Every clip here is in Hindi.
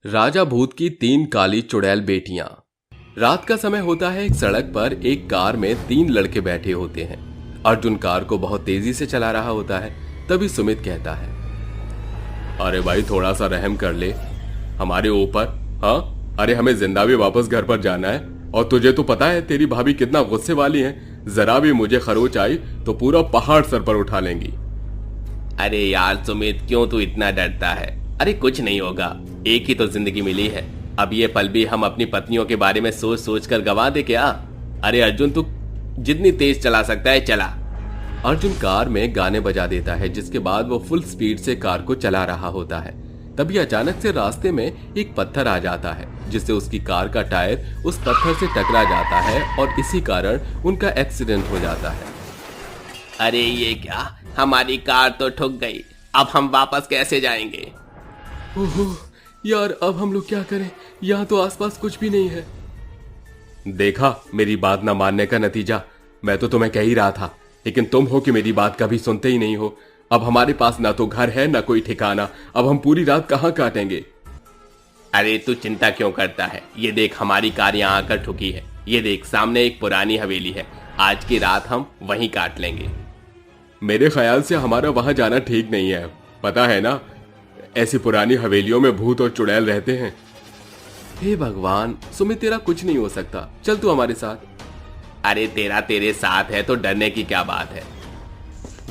राजा भूत की तीन काली चुड़ैल बेटियां। रात का समय होता है। एक सड़क पर एक कार में तीन लड़के बैठे होते हैं। अर्जुन कार को बहुत तेजी से चला रहा होता है। तभी सुमित कहता है, अरे भाई थोड़ा सा रहम कर ले हमारे ऊपर। हाँ, अरे हमें जिंदा भी वापस घर पर जाना है। और तुझे तो पता है तेरी भाभी कितना गुस्से वाली है। जरा भी मुझे खरोच आई तो पूरा पहाड़ सर पर उठा लेंगी। अरे यार सुमित, क्यों तू इतना डरता है? अरे कुछ नहीं होगा, एक ही तो जिंदगी मिली है। अब ये पल भी हम अपनी पत्नियों के बारे में सोच सोच कर गवा दे क्या? अरे अर्जुन, तू जितनी तेज चला सकता है चला। अर्जुन कार में गाने बजा देता है, जिसके बाद वो फुल स्पीड से कार को चला रहा होता है। तभी अचानक से रास्ते में एक पत्थर आ जाता है, जिससे उसकी कार का टायर उस पत्थर से टकरा जाता है और इसी कारण उनका एक्सीडेंट हो जाता है। अरे ये क्या, हमारी कार तो ठुक गई। अब हम वापस कैसे जाएंगे? ओहो यार, अब हम लोग क्या करें? यहाँ तो आसपास कुछ भी नहीं है। देखा मेरी बात ना मानने का नतीजा। मैं तो तुम्हें कह ही रहा था, लेकिन तुम हो कि मेरी बात कभी सुनते ही नहीं हो। अब हमारे पास ना तो घर है ना कोई ठिकाना। अब हम पूरी रात कहाँ काटेंगे? अरे तू चिंता क्यों करता है? ये देख, हमारी कार यहाँ आकर ठुकी है। ये देख, सामने एक पुरानी हवेली है। आज की रात हम वहीं काट लेंगे। मेरे ख्याल से हमारा वहां जाना ठीक नहीं है। पता है ना, ऐसी पुरानी हवेलियों में भूत और चुड़ैल रहते हैं। हे भगवान, सुमित तेरा कुछ नहीं हो सकता। चल तू हमारे साथ। अरे तेरा तेरे साथ है तो डरने की क्या बात है?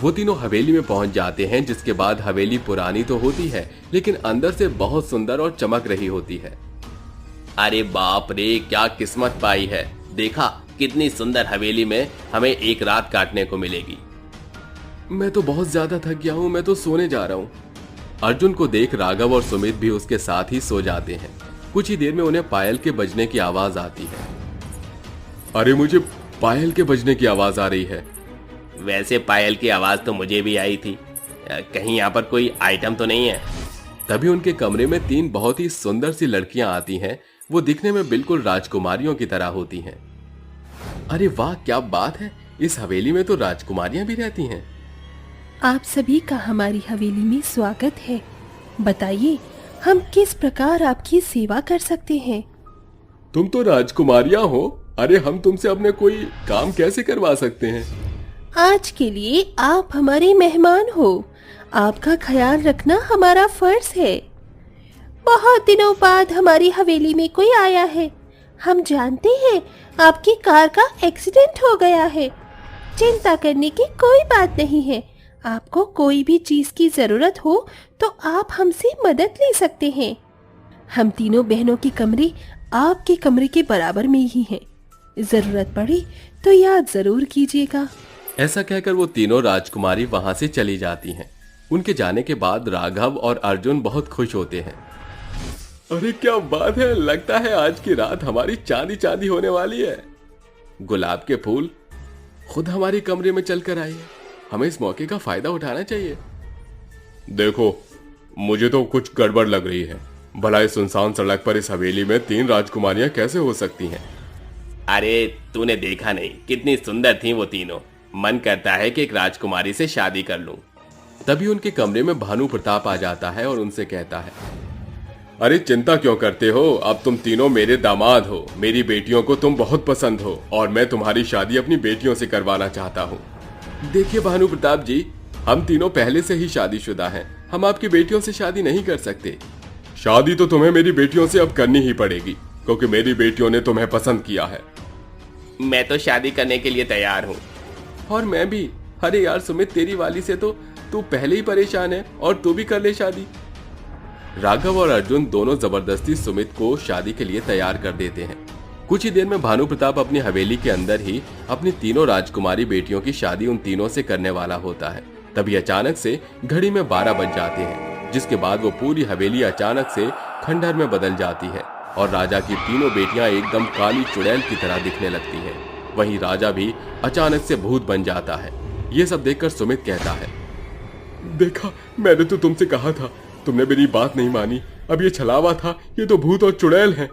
वो तीनों हवेली में पहुंच जाते हैं, जिसके बाद हवेली पुरानी तो होती है, लेकिन अंदर से बहुत सुंदर और चमक रही होती है। अरे बाप रे, क्या किस्मत पाई है। देखा कितनी सुंदर हवेली में हमें एक रात काटने को मिलेगी। मैं तो बहुत ज्यादा थक गया हूँ, मैं तो सोने जा रहा हूँ। अर्जुन को देख राघव और सुमित भी उसके साथ ही सो जाते हैं। कुछ ही देर में उन्हें पायल के बजने की आवाज आती है। अरे मुझे पायल के बजने की आवाज आ रही है। वैसे पायल की आवाज तो मुझे भी आई थी। कहीं यहाँ पर कोई आइटम तो नहीं है? तभी उनके कमरे में तीन बहुत ही सुंदर सी लड़कियां आती हैं। वो दिखने में बिल्कुल राजकुमारियों की तरह होती हैं। अरे वाह, क्या बात है! इस हवेली में तो राजकुमारियां भी रहती हैं। आप सभी का हमारी हवेली में स्वागत है। बताइए, हम किस प्रकार आपकी सेवा कर सकते हैं? तुम तो राजकुमारियां हो। अरे हम तुमसे अपने कोई काम कैसे करवा सकते हैं? आज के लिए आप हमारे मेहमान हो। आपका ख्याल रखना हमारा फर्ज है। बहुत दिनों बाद हमारी हवेली में कोई आया है। हम जानते हैं आपकी कार का एक्सीडेंट हो गया है। चिंता करने की कोई बात नहीं है। आपको कोई भी चीज की जरूरत हो तो आप हमसे मदद ले सकते हैं। हम तीनों बहनों के कमरे आपके कमरे के बराबर में ही हैं। जरूरत पड़ी तो याद जरूर कीजिएगा। ऐसा कहकर वो तीनों राजकुमारी वहां से चली जाती हैं। उनके जाने के बाद राघव और अर्जुन बहुत खुश होते हैं। अरे क्या बात है, लगता है आज की रात हमारी चांदी चांदी होने वाली है। गुलाब के फूल खुद हमारे कमरे में चलकर आए हैं। हमें इस मौके का फायदा उठाना चाहिए। देखो, मुझे तो कुछ गड़बड़ लग रही है। भला इस सुनसान सड़क पर इस हवेली में तीन राजकुमारियां कैसे हो सकती हैं? अरे तूने देखा नहीं कितनी सुंदर थी वो तीनों? मन करता है कि एक राजकुमारी से शादी कर लूं। तभी उनके कमरे में भानु प्रताप आ जाता है और उनसे कहता है, अरे चिंता क्यों करते हो? अब तुम तीनों मेरे दामाद हो। मेरी बेटियों को तुम बहुत पसंद हो और मैं तुम्हारी शादी अपनी बेटियों से करवाना चाहता हूँ। देखिए भानु प्रताप जी, हम तीनों पहले से ही शादीशुदा हैं। हम आपकी बेटियों से शादी नहीं कर सकते। शादी तो तुम्हें मेरी बेटियों से अब करनी ही पड़ेगी, क्योंकि मेरी बेटियों ने तुम्हें पसंद किया है। मैं तो शादी करने के लिए तैयार हूँ। और मैं भी। अरे यार सुमित, तेरी वाली से तो तू पहले ही परेशान है और तू भी कर ले शादी। राघव और अर्जुन दोनों जबरदस्ती सुमित को शादी के लिए तैयार कर देते हैं। कुछ ही देर में भानु प्रताप अपनी हवेली के अंदर ही अपनी तीनों राजकुमारी बेटियों की शादी उन तीनों से करने वाला होता है। तभी अचानक से घड़ी में 12 बज जाते हैं, जिसके बाद वो पूरी हवेली अचानक से खंडहर में बदल जाती है और राजा की तीनों बेटियां एकदम काली चुड़ैल की तरह दिखने लगती हैं। वहीं राजा भी अचानक से भूत बन जाता है। ये सब देखकर सुमित कहता है, देखा, मैंने तो तुमसे कहा था, तुमने मेरी बात नहीं मानी। अब ये छलावा था, ये तो भूत और चुड़ैल हैं।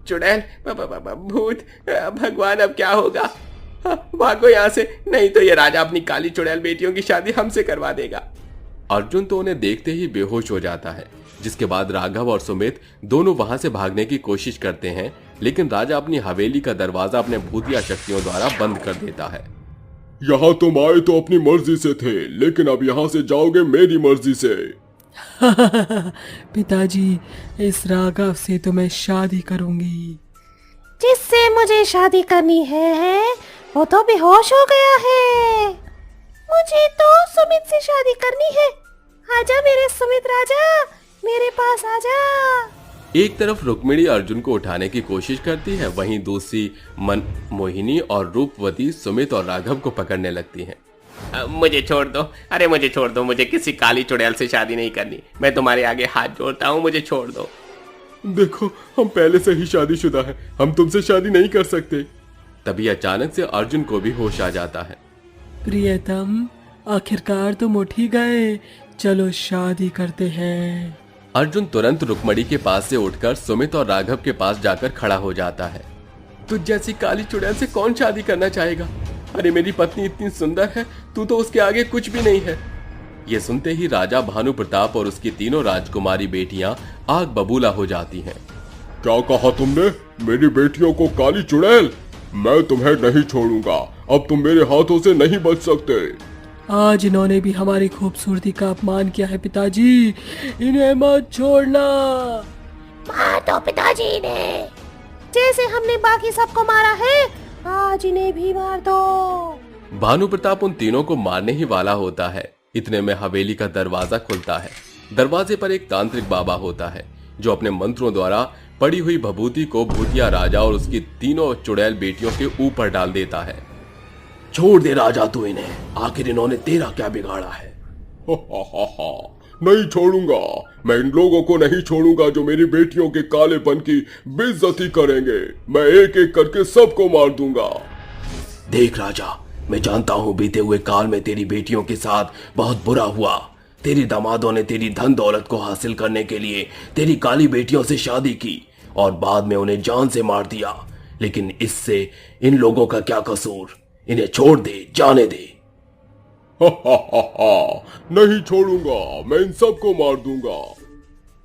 चुड़ैल, भूत, भगवान अब क्या होगा? भागो यहाँ से, नहीं तो ये राजा अपनी काली चुड़ैल बेटियों की शादी हमसे करवा देगा। अर्जुन तो उन्हें देखते ही बेहोश हो जाता है। जिसके बाद राघव और सुमित दोनों वहां से भागने की कोशिश करते हैं, लेकिन राजा अपनी हवेली का दरवाजा अपने भूतिया शक्तियों द्वारा बंद कर देता है। यहाँ तुम आए तो अपनी मर्जी से थे, लेकिन अब यहाँ से जाओगे मेरी मर्जी से। पिताजी, इस राघव से तो मैं शादी करूंगी। जिससे मुझे शादी करनी है वो तो बेहोश हो गया है। मुझे तो सुमित से शादी करनी है। आजा मेरे सुमित राजा, मेरे पास आजा। एक तरफ रुक्मिणी अर्जुन को उठाने की कोशिश करती है, वहीं दूसरी मोहिनी और रूपवती सुमित और राघव को पकड़ने लगती हैं। मुझे छोड़ दो, अरे मुझे छोड़ दो, मुझे किसी काली चुड़ैल से शादी नहीं करनी। मैं तुम्हारे आगे हाथ जोड़ता हूँ, मुझे छोड़ दो। देखो, हम पहले से ही शादीशुदा हैं, हम तुमसे शादी नहीं कर सकते। तभी अचानक से अर्जुन को भी होश आ जाता है। प्रियतम, आखिरकार तुम उठ ही गए, चलो शादी करते हैं। अर्जुन तुरंत रुक्मिणी के पास से उठकर सुमित और राघव के पास जाकर खड़ा हो जाता है। तुझ जैसी काली चुड़ैल से कौन शादी करना चाहेगा? अरे मेरी पत्नी इतनी सुंदर है, तू तो उसके आगे कुछ भी नहीं है। ये सुनते ही राजा भानु प्रताप और उसकी तीनों राजकुमारी बेटियां आग बबूला हो जाती हैं। क्या कहा तुमने? मेरी बेटियों को काली चुड़ैल? मैं तुम्हें नहीं छोड़ूंगा, अब तुम मेरे हाथों से नहीं बच सकते। आज इन्होंने भी हमारी खूबसूरती का अपमान किया है पिताजी, इन्हें मत छोड़ना। मार दो पिताजी ने, जैसे हमने बाकी सबको मारा है, आज इन्हें भी मार दो। भानु प्रताप उन तीनों को मारने ही वाला होता है, इतने में हवेली का दरवाजा खुलता है। दरवाजे पर एक तांत्रिक बाबा होता है जो अपने मंत्रों द्वारा पड़ी हुई भभूति को भूतिया राजा और उसकी तीनों चुड़ैल बेटियों के ऊपर डाल देता है। छोड़ दे राजा तू इन्हें, आखिर इन्होंने तेरा क्या बिगाड़ा है? नहीं छोड़ूंगा, मैं इन लोगों को नहीं छोड़ूंगा जो मेरी बेटियों के कालेपन की बेइज्जती करेंगे। मैं एक एक करके सबको मार दूंगा। देख राजा, मैं जानता हूँ बीते हुए काल में तेरी बेटियों के साथ बहुत बुरा हुआ। तेरे दामादों ने तेरी धन दौलत को हासिल करने के लिए तेरी काली बेटियों से शादी की और बाद में उन्हें जान से मार दिया, लेकिन इससे इन लोगों का क्या कसूर? इन्हें छोड़ दे, जाने दे। नहीं छोड़ूंगा, मैं इन सबको मार दूंगा।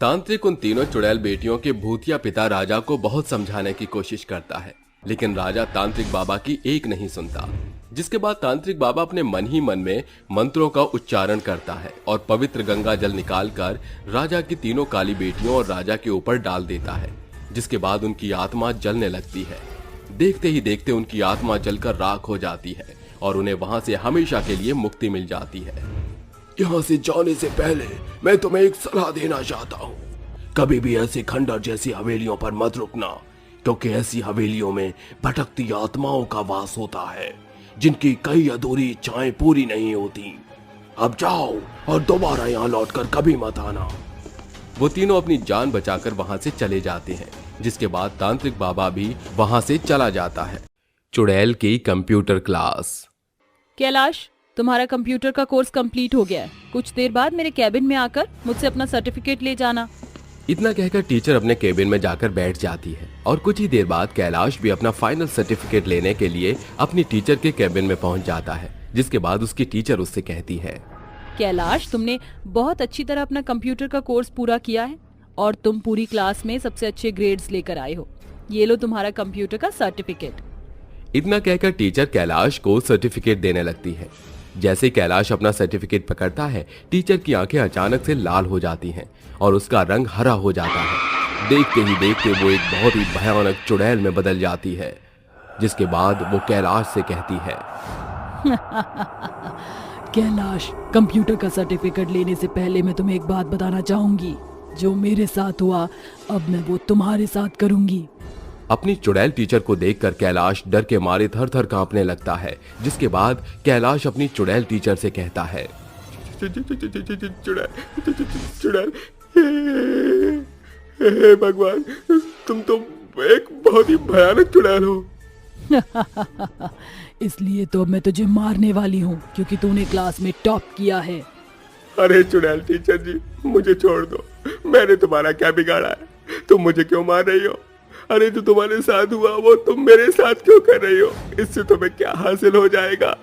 तांत्रिक उन तीनों चुड़ैल बेटियों के भूतिया पिता राजा को बहुत समझाने की कोशिश करता है, लेकिन राजा तांत्रिक बाबा की एक नहीं सुनता। जिसके बाद तांत्रिक बाबा अपने मन ही मन में मंत्रों का उच्चारण करता है और पवित्र गंगा जल निकालकर राजा की तीनों काली बेटियों और राजा के ऊपर डाल देता है, जिसके बाद उनकी आत्मा जलने लगती है। देखते ही देखते उनकी आत्मा जलकर राख हो जाती है और उन्हें वहां से हमेशा के लिए मुक्ति मिल जाती है। यहाँ से जाने से पहले मैं तुम्हें एक सलाह देना चाहता हूँ। कभी भी ऐसी खंडर जैसी हवेलियों पर मत रुकना, क्योंकि ऐसी हवेलियों में भटकती आत्माओं का वास होता है, जिनकी कई अधूरी इच्छाएं पूरी नहीं होती। अब जाओ और दोबारा यहाँ लौटकर कभी मत आना। वो तीनों अपनी जान बचाकर वहां से चले जाते हैं, जिसके बाद तांत्रिक बाबा भी वहां से चला जाता है। चुड़ैल की कंप्यूटर क्लास। कैलाश, तुम्हारा कंप्यूटर का कोर्स कंप्लीट हो गया है। कुछ देर बाद मेरे कैबिन में आकर मुझसे अपना सर्टिफिकेट ले जाना। इतना कहकर टीचर अपने केबिन में जाकर बैठ जाती है और कुछ ही देर बाद कैलाश भी अपना फाइनल सर्टिफिकेट लेने के लिए अपनी टीचर के केबिन में पहुंच जाता है, जिसके बाद उसकी टीचर उससे कहती है, कैलाश, तुमने बहुत अच्छी तरह अपना कंप्यूटर का कोर्स पूरा किया है और तुम पूरी क्लास में सबसे अच्छे ग्रेड्स लेकर आए हो। ये लो तुम्हारा कंप्यूटर का सर्टिफिकेट। इतना कहकर टीचर कैलाश को सर्टिफिकेट देने लगती है। जैसे कैलाश अपना सर्टिफिकेट पकड़ता है, टीचर की आंखें अचानक से लाल हो जाती हैं और उसका रंग हरा हो जाता है। देखते ही देखते वो एक बहुत ही भयानक चुड़ैल में बदल जाती है, जिसके बाद वो कैलाश से कहती है, कैलाश, कंप्यूटर का सर्टिफिकेट लेने से पहले मैं तुम्हें एक बात बताना चाहूंगी। जो मेरे साथ हुआ, अब मैं वो तुम्हारे साथ करूंगी। अपनी चुड़ैल टीचर को देखकर कैलाश डर के मारे थर थर कांपने लगता है, जिसके बाद कैलाश अपनी चुड़ैल टीचर से कहता है, चुड़ैल, हे भगवान, तुम तो एक बहुत ही भयानक चुड़ैल हो। इसलिए तो मैं तुझे मारने वाली हूँ, क्योंकि तूने क्लास में टॉप किया है। अरे चुड़ैल टीचर जी, मुझे छोड़ दो। मैंने तुम्हारा क्या बिगाड़ा है? तुम मुझे क्यों मार रही हो? अरे जो तुम्हारे साथ हुआ वो तुम मेरे साथ क्यों कर रही हो? इससे तुम्हें क्या हासिल हो जाएगा?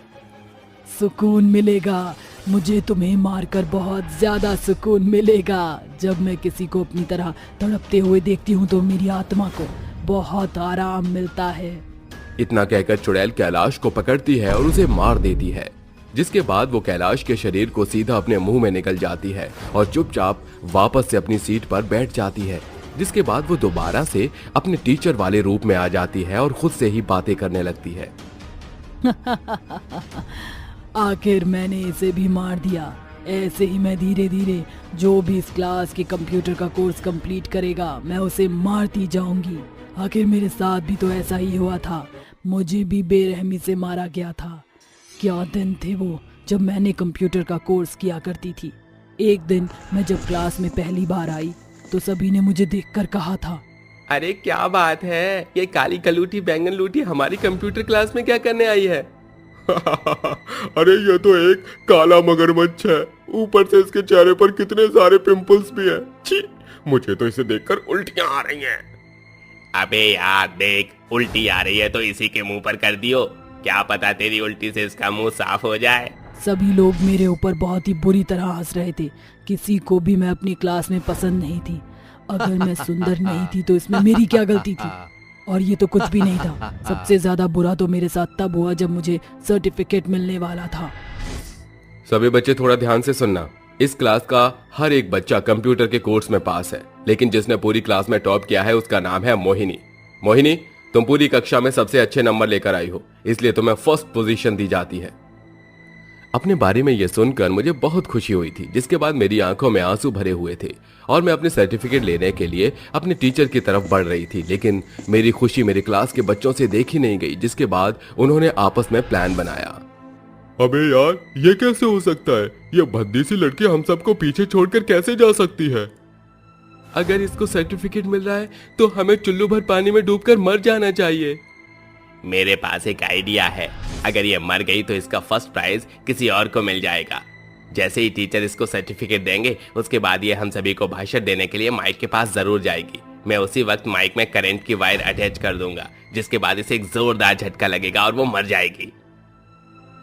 सुकून मिलेगा, मुझे तुम्हें मारकर बहुत ज्यादा सुकून मिलेगा। जब मैं किसी को अपनी तरह तड़पते हुए देखती हूँ तो मेरी आत्मा को बहुत आराम मिलता है। इतना कहकर चुड़ैल कैलाश को पकड़ती है और उसे मार देती है, जिसके बाद वो कैलाश के शरीर को सीधा अपने मुंह में निकल जाती है और चुपचाप वापस से अपनी सीट पर बैठ जाती है। जिसके बाद वो दोबारा से अपने टीचर वाले रूप में आ जाती है और खुद से ही बातें करने लगती है। आखिर मैंने इसे भी मार दिया। ऐसे ही मैं धीरे धीरे जो भी इस क्लास के कंप्यूटर का कोर्स कंप्लीट करेगा मैं उसे मारती जाऊंगी। आखिर मेरे साथ भी तो ऐसा ही हुआ था, मुझे भी बेरहमी से मारा गया था। क्या दिन थे वो जब मैंने कंप्यूटर का कोर्स किया करती थी। एक दिन मैं जब क्लास में पहली बार आई तो सभी ने मुझे देखकर कहा था, अरे क्या बात है, ये काली कलूटी बैंगन लूटी हमारी कंप्यूटर क्लास में क्या करने आई है? अरे ये तो एक काला मगरमच्छ है, ऊपर से इसके चेहरे पर कितने सारे पिंपल्स भी हैं। छी, मुझे तो इसे देखकर उल्टियां आ रही हैं। अबे यार देख, उल्टी आ रही है तो इसी के मुंह पर कर दियो, क्या पता तेरी उल्टी से इसका मुंह साफ हो जाए। सभी लोग मेरे ऊपर बहुत ही बुरी तरह हंस रहे थे। किसी को भी मैं अपनी क्लास में पसंद नहीं थी। अगर मैं सुंदर नहीं थी तो इसमें मेरी क्या गलती थी? और ये तो कुछ भी नहीं था। सबसे ज्यादा बुरा तो मेरे साथ तब हुआ जब मुझे सर्टिफिकेट मिलने वाला था। सभी बच्चे थोड़ा ध्यान से सुनना। इस क्लास का हर एक बच्चा कंप्यूटर के कोर्स में पास है, लेकिन जिसने पूरी क्लास में टॉप किया है उसका नाम है मोहिनी। मोहिनी, तुम पूरी कक्षा में सबसे अच्छे नंबर लेकर आई हो, इसलिए तुम्हें फर्स्ट पोजीशन दी जाती है। अपने बारे में यह सुनकर मुझे बहुत खुशी हुई थी, जिसके बाद मेरी आंखों में आंसू भरे हुए थे और मैं अपने सर्टिफिकेट लेने के लिए अपने टीचर की तरफ बढ़ रही थी। लेकिन मेरी खुशी मेरे क्लास के बच्चों से देखी नहीं गई, जिसके बाद उन्होंने आपस में प्लान बनाया। अबे यार, ये कैसे हो सकता है? ये भद्दी सी लड़की हम सबको पीछे छोड़कर कैसे जा सकती है? अगर इसको सर्टिफिकेट मिल रहा है तो हमें चुल्लू भर पानी में डूबकर मर जाना चाहिए। मेरे पास एक आइडिया है, अगर ये मर गई तो इसका फर्स्ट प्राइज किसी और को मिल जाएगा। जैसे ही टीचर इसको सर्टिफिकेट देंगे उसके बाद ये हम सभी को भाषण देने के लिए माइक के पास जरूर जाएगी। मैं उसी वक्त माइक में करंट की वायर अटैच कर दूंगा, जिसके बाद इसे एक जोरदार झटका लगेगा और वो मर जाएगी।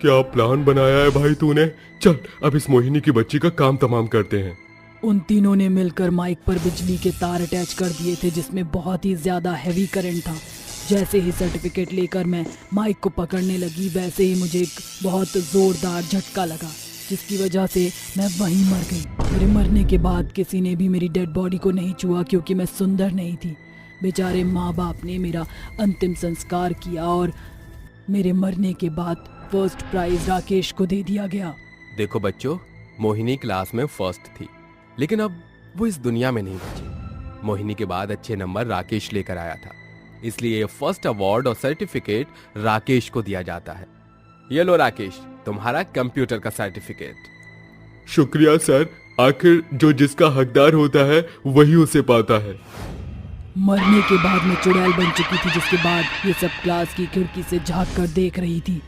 क्या प्लान बनाया है भाई तूने? चल अब इस मोहिनी की बच्ची का काम तमाम करते हैं। उन तीनों ने मिलकर माइक पर बिजली के तार अटैच कर दिए थे, जिसमें बहुत ही ज्यादा हैवी करंट था। जैसे ही सर्टिफिकेट लेकर मैं माइक को पकड़ने लगी, वैसे ही मुझे एक बहुत जोरदार झटका लगा, जिसकी वजह से मैं वहीं मर गई। मेरे मरने के बाद किसी ने भी मेरी डेड बॉडी को नहीं छुआ, क्योंकि मैं सुंदर नहीं थी। बेचारे माँ बाप ने मेरा अंतिम संस्कार किया और मेरे मरने के बाद फर्स्ट प्राइज राकेश को दे दिया गया। देखो बच्चों, मोहिनी क्लास में फर्स्ट थी, लेकिन अब वो इस दुनिया में नहीं बची। मोहिनी के बाद अच्छे नंबर राकेश लेकर आया था, इसलिए ये फर्स्ट अवार्ड और सर्टिफिकेट राकेश को दिया जाता है। ये लो राकेश, तुम्हारा कंप्यूटर का सर्टिफिकेट। शुक्रिया सर, आखिर जो जिसका हकदार होता है वही उसे पाता है। मरने के बाद मैं चुड़ैल बन चुकी थी, जिसके बाद ये सब क्लास की खिड़की से झांक कर देख रही थी।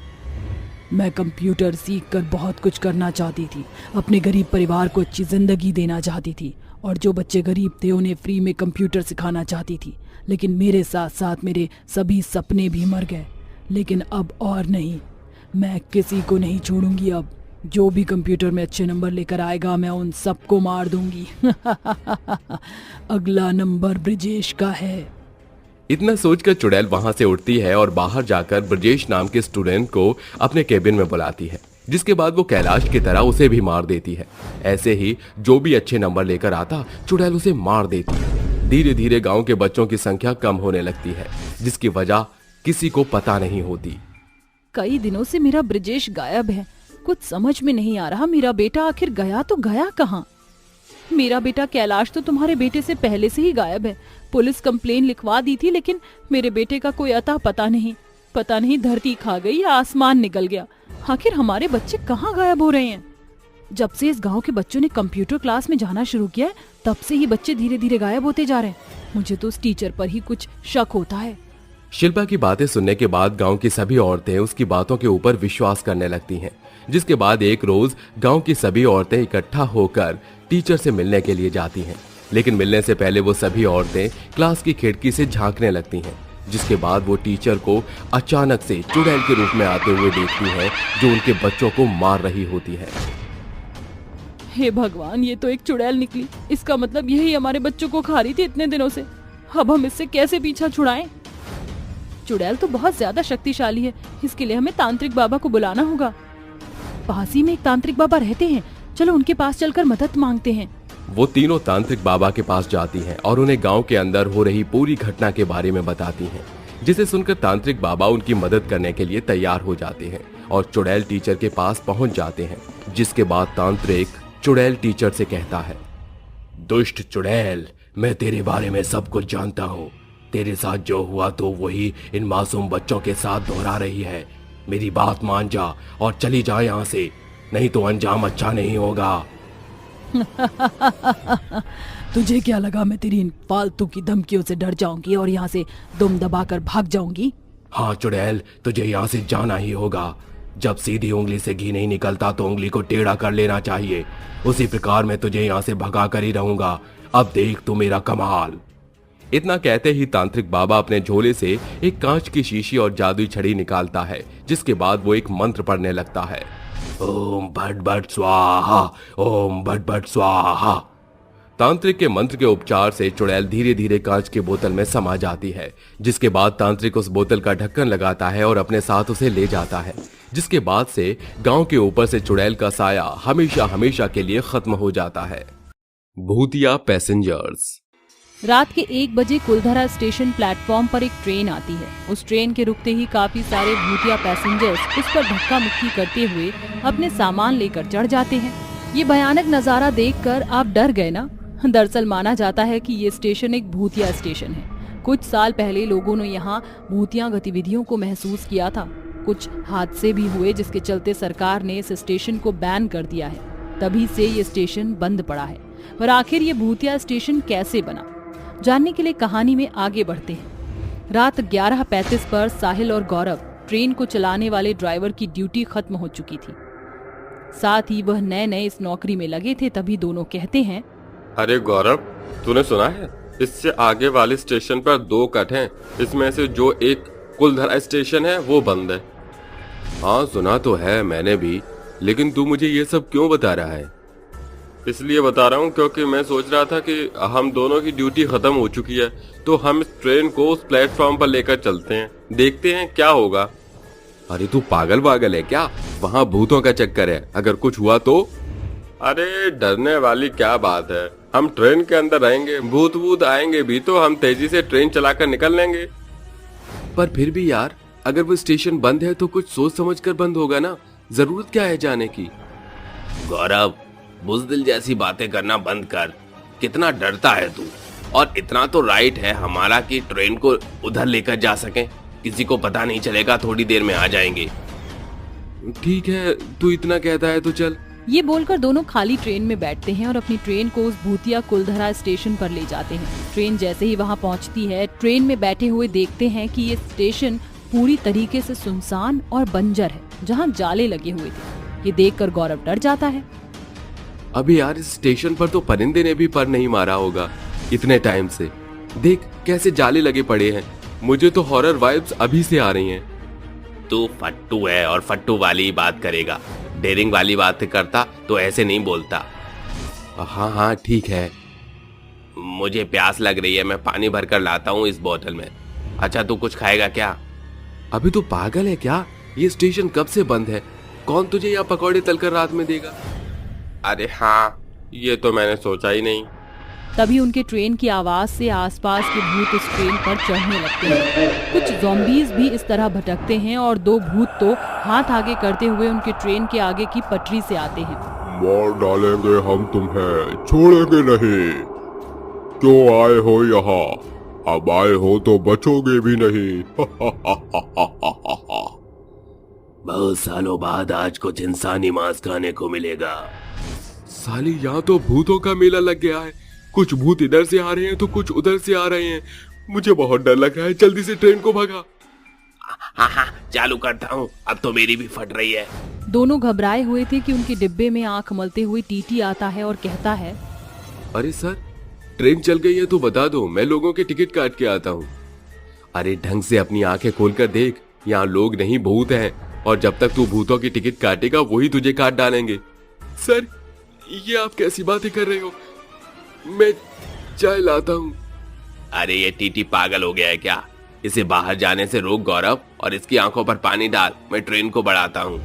मैं कंप्यूटर सीखकर बहुत कुछ करना चाहती थी, अपने गरीब परिवार को अच्छी जिंदगी देना चाहती थी और जो बच्चे गरीब थे उन्हें फ्री में कंप्यूटर सिखाना चाहती थी। लेकिन मेरे साथ साथ मेरे सभी सपने भी मर गए। लेकिन अब और नहीं, मैं किसी को नहीं छोड़ूंगी। अब जो भी कंप्यूटर में अच्छे नंबर लेकर आएगा मैं उन सबको मार दूंगी। अगला नंबर ब्रिजेश का है। इतना सोचकर चुड़ैल वहां से उठती है और बाहर जाकर ब्रजेश नाम के स्टूडेंट को अपने केबिन में बुलाती है, जिसके बाद वो कैलाश की तरह उसे भी मार देती है। ऐसे ही जो भी अच्छे नंबर लेकर आता चुड़ैल उसे मार देती है। धीरे धीरे गांव के बच्चों की संख्या कम होने लगती है, जिसकी वजह किसी को पता नहीं होती। कई दिनों से मेरा ब्रिजेश गायब है, कुछ समझ में नहीं आ रहा। मेरा बेटा आखिर गया तो गया कहाँ? मेरा बेटा कैलाश तो तुम्हारे बेटे से पहले से ही गायब है। पुलिस कंप्लेन लिखवा दी थी, लेकिन मेरे बेटे का कोई अता पता नहीं। पता नहीं धरती खा गई या आसमान निकल गया। आखिर हमारे बच्चे कहाँ गायब हो रहे हैं? जब से इस गांव के बच्चों ने कंप्यूटर क्लास में जाना शुरू किया है, तब से ही बच्चे धीरे धीरे गायब होते जा रहे हैं। मुझे तो उस टीचर पर ही कुछ शक होता है। शिल्पा की बातें सुनने के बाद गांव की सभी औरतें उसकी बातों के ऊपर विश्वास करने लगती हैं, जिसके बाद एक रोज गांव की सभी औरतें इकट्ठा होकर टीचर से मिलने के लिए जाती हैं। लेकिन मिलने से पहले वो सभी औरतें क्लास की खिड़की से झांकने लगती हैं, जिसके बाद वो टीचर को अचानक से चुड़ैल के रूप में आते हुए देखती हैं, जो उनके बच्चों को मार रही होती है। हे भगवान, ये तो एक चुड़ैल निकली। इसका मतलब यही हमारे बच्चों को खा रही थी इतने दिनों से। अब हम इससे कैसे पीछा छुड़ाएं? चुड़ैल तो बहुत ज्यादा शक्तिशाली है, इसके लिए हमें तांत्रिक बाबा को बुलाना होगा। पास ही में एक तांत्रिक बाबा रहते हैं, चलो उनके पास चलकर मदद मांगते हैं। वो तीनों तांत्रिक बाबा के पास जाती हैं और उन्हें गांव के अंदर हो रही पूरी घटना के बारे में बताती हैं, जिसे सुनकर तांत्रिक बाबा उनकी मदद करने के लिए तैयार हो जाते हैं और चुड़ैल टीचर के पास पहुंच जाते हैं। जिसके बाद तांत्रिक चुड़ैल टीचर से कहता है, दुष्ट चुड़ैल, मैं तेरे बारे में सब कुछ जानता हूँ। तेरे साथ जो हुआ तो वही इन मासूम बच्चों के साथ दोहरा रही है। मेरी बात मान जा और चली जा यहाँ से, नहीं तो अंजाम अच्छा नहीं होगा। तुझे क्या लगा मैं तेरी इन फालतू की धमकियों से डर जाऊंगी और यहाँ से दुम दबाकर भाग जाऊंगी? हाँ चुड़ैल, तुझे यहाँ से जाना ही होगा। जब सीधी उंगली से घी नहीं निकलता तो उंगली को टेढ़ा कर लेना चाहिए। उसी प्रकार मैं तुझे यहाँ से भगा कर ही रहूंगा। अब देख तू मेरा कमाल। इतना कहते ही तांत्रिक बाबा अपने झोले से एक कांच की शीशी और जादुई छड़ी निकालता है, जिसके बाद वो एक मंत्र पढ़ने लगता है। ओम भट भट स्वाहा, ओम भट भट स्वाहा। तांत्रिक के मंत्र के उपचार से चुड़ैल धीरे धीरे कांच की बोतल में समा जाती है, जिसके बाद तांत्रिक उस बोतल का ढक्कन लगाता है और अपने साथ उसे ले जाता है। जिसके बाद से गांव के ऊपर से चुड़ैल का साया हमेशा हमेशा के लिए खत्म हो जाता है। भूतिया पैसेंजर्स। रात के 1 बजे कुलधरा स्टेशन प्लेटफॉर्म पर एक ट्रेन आती है। उस ट्रेन के रुकते ही काफी सारे भूतिया पैसेंजर्स उस पर धक्का मुक्की करते हुए अपने सामान लेकर चढ़ जाते हैं। ये भयानक नजारा देखकर आप डर गए ना? दरअसल माना जाता है कि ये स्टेशन एक भूतिया स्टेशन है। कुछ साल पहले लोगों ने यहाँ भूतिया गतिविधियों को महसूस किया था। कुछ हादसे भी हुए, जिसके चलते सरकार ने इस स्टेशन को बैन कर दिया है। तभी से ये स्टेशन बंद पड़ा है। और आखिर ये भूतिया स्टेशन कैसे बना, जानने के लिए कहानी में आगे बढ़ते हैं। रात 11:35 पर साहिल और गौरव, ट्रेन को चलाने वाले ड्राइवर की ड्यूटी खत्म हो चुकी थी। साथ ही वह नए नए इस नौकरी में लगे थे। तभी दोनों कहते हैं, अरे गौरव, तूने सुना है इससे आगे वाले स्टेशन पर 2 कट हैं। इसमें से जो एक कुलधरा स्टेशन है वो बंद है। हाँ सुना तो है मैंने भी, लेकिन तू मुझे ये सब क्यों बता रहा है? इसलिए बता रहा हूँ क्योंकि मैं सोच रहा था कि हम दोनों की ड्यूटी खत्म हो चुकी है, तो हम इस ट्रेन को उस प्लेटफॉर्म पर लेकर चलते हैं, देखते हैं क्या होगा। अरे तू पागल है क्या? वहाँ भूतों का चक्कर है, अगर कुछ हुआ तो? अरे डरने वाली क्या बात है, हम ट्रेन के अंदर रहेंगे, भूत वूत आएंगे भी तो हम तेजी से ट्रेन चलाकर निकल लेंगे। पर फिर भी यार, अगर वो स्टेशन बंद है तो कुछ सोच समझ कर बंद होगा ना। जरूरत क्या है जाने की? गौरव, बुज़दिल जैसी बातें करना बंद कर। कितना डरता है तू? और इतना तो राइट है हमारा कि ट्रेन को उधर लेकर जा सके, किसी को पता नहीं चलेगा, थोड़ी देर में आ जाएंगे। ठीक है, तू इतना कहता है तो चल। ये बोलकर दोनों खाली ट्रेन में बैठते हैं और अपनी ट्रेन को उस भूतिया कुलधरा स्टेशन पर ले जाते हैं। ट्रेन जैसे ही वहाँ पहुँचती है, ट्रेन में बैठे हुए देखते हैं कि ये स्टेशन पूरी तरीके से सुनसान और बंजर है, जहाँ जाले लगे हुए थे। ये देखकर गौरव डर जाता है। अभी यार, इस स्टेशन पर तो परिंदे ने भी पर नहीं मारा होगा इतने टाइम से। देख कैसे जाले लगे पड़े हैं। मुझे तो हॉरर वाइब्स अभी से आ रही हैं। तू फट्टू है और फट्टू वाली बात करेगा। डेयरिंग वाली बात करता तो ऐसे नहीं बोलता। हाँ ठीक है। मुझे प्यास लग रही है, मैं पानी भरकर लाता हूँ इस बोतल में। अच्छा तू कुछ खाएगा क्या? अभी तो पागल है क्या? ये स्टेशन कब से बंद है? कौन तुझे यहाँ पकौड़े तलकर रात में देगा? अरे हाँ, ये तो मैंने सोचा ही नहीं। तभी उनके ट्रेन की आवाज से आसपास के भूत उस ट्रेन पर चढ़ने लगते हैं। कुछ ज़ॉम्बीज भी इस तरह भटकते हैं और 2 भूत तो हाथ आगे करते हुए उनके ट्रेन के आगे की पटरी से आते हैं। मार डालेंगे हम तुम्हें, छोड़ेंगे नहीं। क्यों आए हो यहाँ? अब आए हो तो बचोगे भी नहीं। बहुत सालों बाद आज कुछ इंसानी मांस खाने को मिलेगा। साली, यहाँ तो भूतों का मेला लग गया है। कुछ भूत इधर से आ रहे हैं तो कुछ उधर से आ रहे हैं। मुझे बहुत डर लग रहा है, जल्दी से ट्रेन को भगा। हाँ चालू करता हूँ, अब तो मेरी भी फट रही है। दोनों घबराए हुए थे कि उनके डिब्बे में आंख मलते हुए टीटी आता है और कहता है, अरे सर, ट्रेन चल गई है तो बता दो, मैं लोगों के टिकट काट के आता हूँ। अरे ढंग से अपनी आंखें खोलकर देख, यहाँ लोग नहीं भूत हैं, और जब तक तू भूतों की टिकट काटेगा वही तुझे काट डालेंगे। सर ये आप कैसी बातें कर रहे हो? मैं चाय लाता हूँ। अरे ये टीटी पागल हो गया है क्या? इसे बाहर जाने से रोक गौरव, और इसकी आंखों पर पानी डाल, मैं ट्रेन को बढ़ाता हूँ।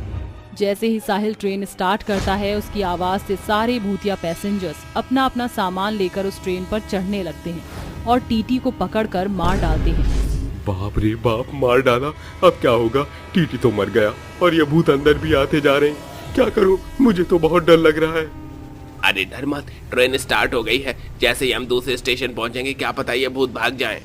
जैसे ही साहिल ट्रेन स्टार्ट करता है, उसकी आवाज से सारे भूतिया पैसेंजर्स अपना अपना सामान लेकर उस ट्रेन पर चढ़ने लगते हैं और टीटी को पकड़कर मार डालते हैं। बाप रे बाप, मार डाला। अब क्या होगा? टीटी तो मर गया और ये भूत अंदर भी आते जा रहे हैं। क्या करूं? मुझे तो बहुत डर लग रहा है। अरे डर मत, ट्रेन स्टार्ट हो गई है। जैसे ही हम दूसरे स्टेशन पहुंचेंगे, क्या पता ये भूत भाग जाए।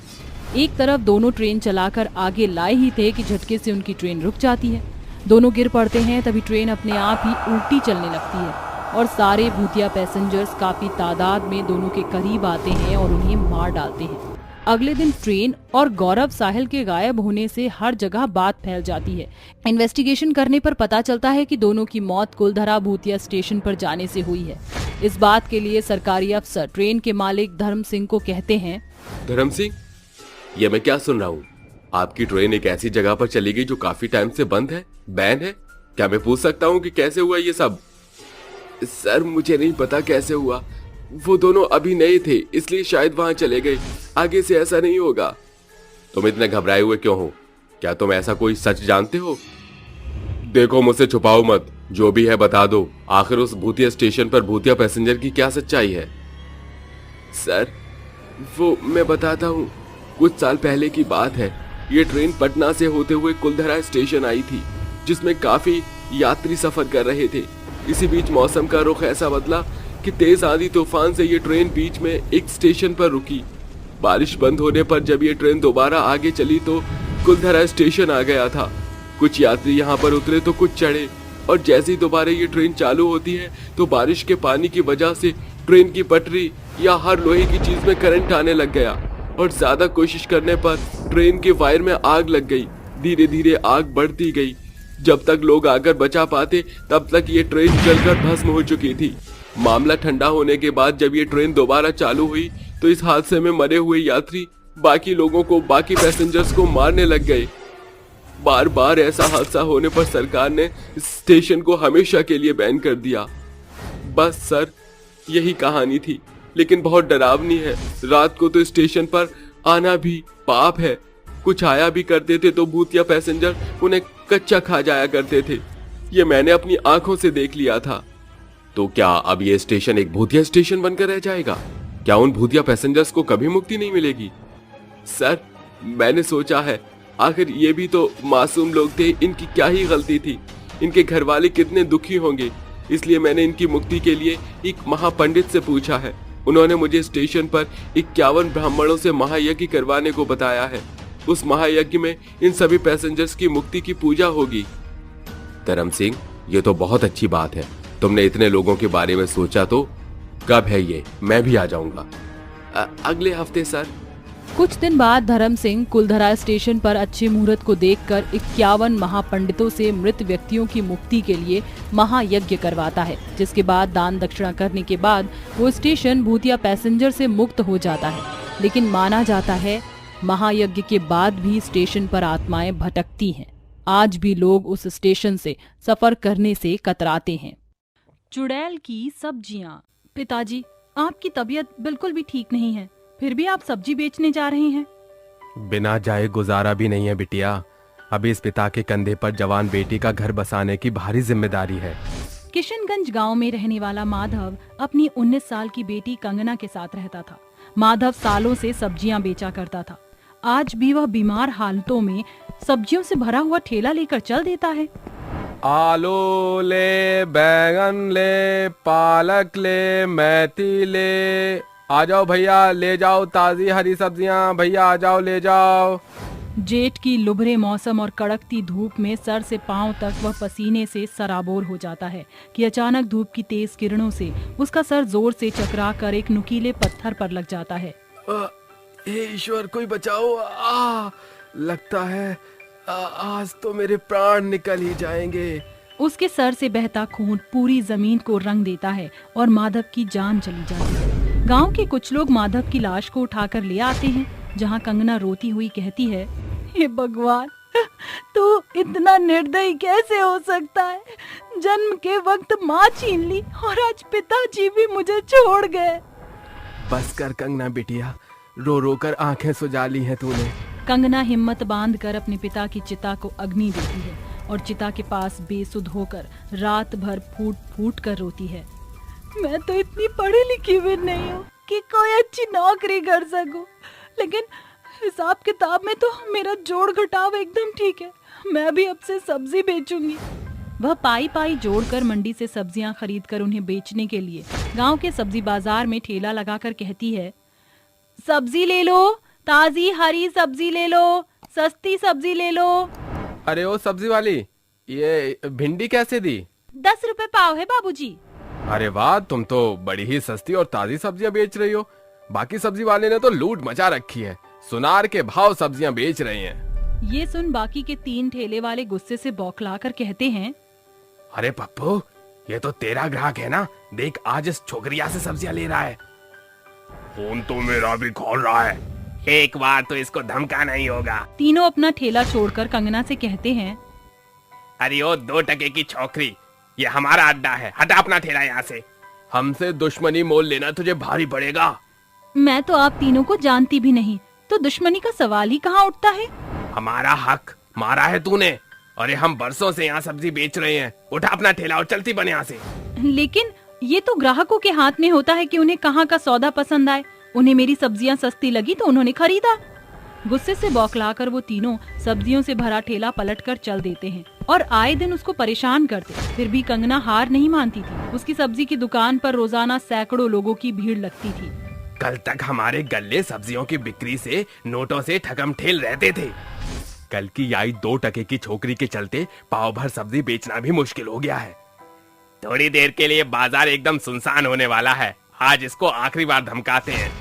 एक तरफ दोनों ट्रेन चलाकर आगे लाए ही थे कि झटके से उनकी ट्रेन रुक जाती है। दोनों गिर पड़ते हैं। तभी ट्रेन अपने आप ही उल्टी चलने लगती है और सारे भूतिया पैसेंजर्स काफी तादाद में दोनों के करीब आते हैं और उन्हें मार डालते हैं। अगले दिन ट्रेन और गौरव साहिल के गायब होने से हर जगह बात फैल जाती है। इन्वेस्टिगेशन करने पर पता चलता है कि दोनों की मौत कुलधरा भूतिया स्टेशन पर जाने से हुई है। इस बात के लिए सरकारी अफसर ट्रेन के मालिक धर्म सिंह को कहते हैं, धर्म सिंह, ये मैं क्या सुन रहा हूँ? आपकी ट्रेन एक ऐसी जगह पर चलेगी जो काफी टाइम से बंद है, बैन है। क्या मैं पूछ सकता हूँ कि कैसे हुआ ये सब? सर मुझे नहीं पता कैसे हुआ, वो दोनों अभी नए थे इसलिए शायद वहां चले गए। आगे से ऐसा नहीं होगा। तुम इतने घबराए हुए क्यों हो? क्या तुम ऐसा कोई सच जानते हो? देखो, मुझसे छुपाओ मत, जो भी है बता दो। आखिर उस भूतिया स्टेशन पर भूतिया पैसेंजर की क्या सच्चाई है? सर वो मैं बताता हूँ। कुछ साल पहले की बात है। ये ट्रेन पटना से होते हुए कुलधरा स्टेशन आई थी, जिसमें काफी यात्री सफर कर रहे थे। इसी बीच मौसम का रुख ऐसा बदला कि तेज आंधी तूफान से ये ट्रेन बीच में एक स्टेशन पर रुकी। बारिश बंद होने पर जब ये ट्रेन दोबारा आगे चली तो कुलधरा स्टेशन आ गया था। कुछ यात्री यहाँ पर उतरे तो कुछ चढ़े, और जैसे ही दोबारा ये ट्रेन चालू होती है तो बारिश के पानी की वजह से ट्रेन की पटरी या हर लोहे की चीज में करंट आने लग गया, और ज्यादा कोशिश करने पर ट्रेन के वायर में आग लग गई। धीरे धीरे आग बढ़ती गई। जब तक लोग आकर बचा पाते तब तक ये ट्रेन जलकर भस्म हो चुकी थी। मामला ठंडा होने के बाद जब ये ट्रेन दोबारा चालू हुई तो इस हादसे में मरे हुए यात्री बाकी लोगों को, बाकी पैसेंजर्स को मारने लग गए। बार बार ऐसा हादसा होने पर सरकार ने स्टेशन को हमेशा के लिए बैन कर दिया। बस सर, यही कहानी थी, लेकिन बहुत डरावनी है। रात को तो स्टेशन पर आना भी पाप है। कुछ आया भी करते थे तो भूतिया पैसेंजर उन्हें कच्चा खा जाया करते थे। ये मैंने अपनी आंखों से देख लिया था। तो क्या अब ये स्टेशन एक भूतिया स्टेशन बनकर रह जाएगा? क्या उन भूतिया पैसेंजर्स को कभी मुक्ति नहीं मिलेगी? सर मैंने सोचा है, आखिर ये भी तो मासूम लोग थे, इनकी क्या ही गलती थी। इनके घर वाले कितने दुखी होंगे। इसलिए मैंने इनकी मुक्ति के लिए एक महापंडित से पूछा है। उन्होंने मुझे स्टेशन पर 51 ब्राह्मणों से महायज्ञ करवाने को बताया है। उस महायज्ञ में इन सभी पैसेंजर्स की मुक्ति की पूजा होगी। धर्म सिंह, ये तो बहुत अच्छी बात है। तुमने इतने लोगों के बारे में सोचा। तो कब है ये? मैं भी आ जाऊंगा। अगले हफ्ते सर। कुछ दिन बाद धर्म सिंह कुलधरा स्टेशन पर अच्छे मुहूर्त को देखकर 51 महापंडितों से मृत व्यक्तियों की मुक्ति के लिए महायज्ञ करवाता है, जिसके बाद दान दक्षिणा करने के बाद वो स्टेशन भूतिया पैसेंजर से मुक्त हो जाता है। लेकिन माना जाता है महायज्ञ के बाद भी स्टेशन पर आत्माएं भटकती हैं। आज भी लोग उस स्टेशन से सफर करने से कतराते हैं। चुड़ैल की सब्जियां। पिताजी, आपकी तबीयत बिल्कुल भी ठीक नहीं है, फिर भी आप सब्जी बेचने जा रहे हैं। बिना जाए गुजारा भी नहीं है बिटिया। अभी इस पिता के कंधे पर जवान बेटी का घर बसाने की भारी जिम्मेदारी है। किशनगंज गांव में रहने वाला माधव अपनी 19 साल की बेटी कंगना के साथ रहता था। माधव सालों से सब्जियां बेचा करता था। आज भी वह बीमार हालतों में सब्जियों से भरा हुआ ठेला लेकर चल देता है। आलू ले, बैंगन ले, पालक ले, मेथी ले, आ जाओ भैया, ले जाओ ताजी हरी सब्जियां। भैया आ जाओ, ले जाओ। जेठ की लुभरे मौसम और कड़कती धूप में सर से पांव तक वह पसीने से सराबोर हो जाता है कि अचानक धूप की तेज किरणों से उसका सर जोर से चकरा कर एक नुकीले पत्थर पर लग जाता है। हे ईश्वर, कोई बचाओ। लगता है आज तो मेरे प्राण निकल ही जाएंगे। उसके सर से बहता खून पूरी जमीन को रंग देता है और माधव की जान चली जाती है। गांव के कुछ लोग माधव की लाश को उठाकर ले आते हैं, जहां कंगना रोती हुई कहती है, हे भगवान, तू इतना निर्दयी कैसे हो सकता है? जन्म के वक्त माँ छीन ली और आज पिताजी भी मुझे छोड़ गए। बस कर कंगना बिटिया, रो रो कर आंखें सुजा ली हैं तूने। कंगना हिम्मत बांधकर अपने पिता की चिता को अग्नि देती है और चिता के पास बेसुध होकर रात भर फूट फूट कर रोती है। मैं तो इतनी पढ़ी लिखी भी नहीं हूँ कि कोई अच्छी नौकरी कर सकूं, लेकिन हिसाब किताब में तो मेरा जोड़ घटाव एकदम ठीक है। मैं भी अब से सब्जी बेचूंगी। वह पाई पाई जोड़कर मंडी से सब्जियां खरीदकर उन्हें बेचने के लिए गांव के सब्जी बाजार में ठेला लगाकर कहती है, सब्जी ले लो, ताजी हरी सब्जी ले लो, सस्ती सब्जी ले लो। अरे ओ सब्जी वाली, ये भिंडी कैसे दी? 10 रुपए पाव है बाबूजी। अरे वाह, तुम तो बड़ी ही सस्ती और ताजी सब्जियां बेच रही हो। बाकी सब्जी वाले ने तो लूट मचा रखी है, सुनार के भाव सब्जियां बेच रहे हैं। ये सुन बाकी के 3 ठेले वाले गुस्से से बौखला कर कहते हैं, अरे पप्पू, ये तो तेरा ग्राहक है ना, देख आज इस छोकरिया से सब्जियां ले रहा है। फोन तो मेरा भी खोल रहा है, एक बार तो इसको धमकाना ही होगा। तीनों अपना ठेला छोड़कर कंगना से कहते हैं, अरे ओ 2 टके की छोकरी, ये हमारा अड्डा है, हटा अपना ठेला यहाँ से। हमसे दुश्मनी मोल लेना तुझे भारी पड़ेगा। मैं तो आप तीनों को जानती भी नहीं, तो दुश्मनी का सवाल ही कहाँ उठता है। हमारा हक मारा है तूने, अरे हम बरसों से यहाँ सब्जी बेच रहे हैं, उठा अपना ठेला और चलती बने यहाँ से। लेकिन ये तो ग्राहकों के हाथ में होता है कि उन्हें कहाँ का सौदा पसंद आए। उन्हें मेरी सब्जियां सस्ती लगी तो उन्होंने खरीदा। गुस्से से बौखलाकर वो तीनों सब्जियों से भरा ठेला पलटकर चल देते हैं और आए दिन उसको परेशान करते। फिर भी कंगना हार नहीं मानती थी। उसकी सब्जी की दुकान पर रोजाना सैकड़ों लोगों की भीड़ लगती थी। कल तक हमारे गल्ले सब्जियों की बिक्री से नोटों से ठगम ठेल रहते थे। कल की आई 2 टके की छोकरी के चलते पाव भर सब्जी बेचना भी मुश्किल हो गया है। थोड़ी देर के लिए बाजार एकदम सुनसान होने वाला है, आज इसको आखिरी बार धमकाते हैं।